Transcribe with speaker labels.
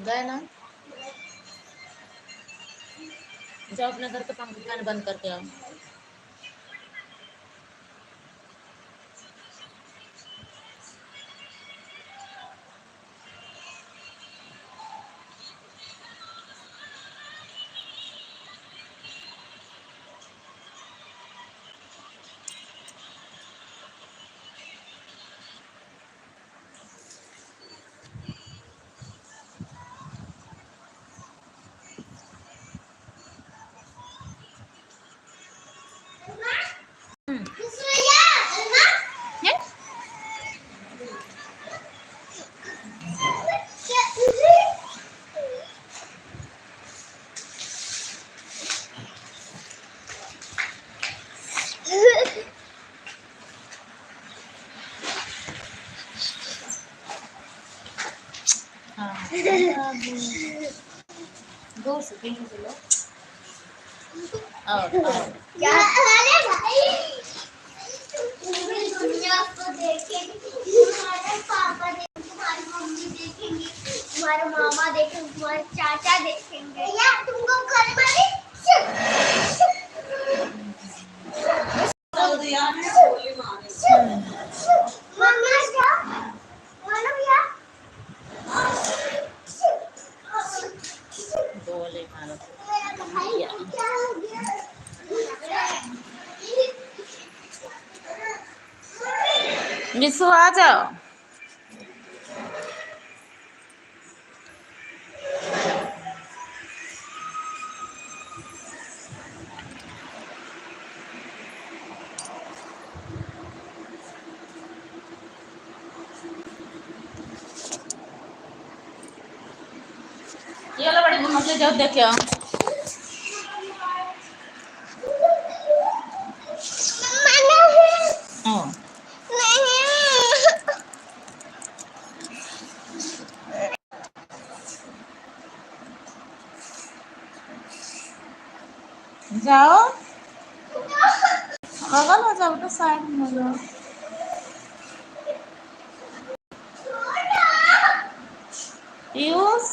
Speaker 1: गए ना, जाओ अपने घर के पंखे फैन बंद करके आओ। दूर से पीछे से लो। क्या अरे भाई पूरी दुनिया को देखेंगे, तुम्हारे पापा देखेंगे, तुम्हारी मम्मी देखेंगी, तुम्हारे मामा देखेंगे, तुम्हारे चाचा देखेंगे। या तुमको घर वाले मम्मा क्या बोलो भैया बोले मारो क्या हो गया मिसू आ जाओ। ये लो बड़ी मम्मा के जाओ देखो जाओ बगल हो जाओ तो साइड में जाओ। पीयूष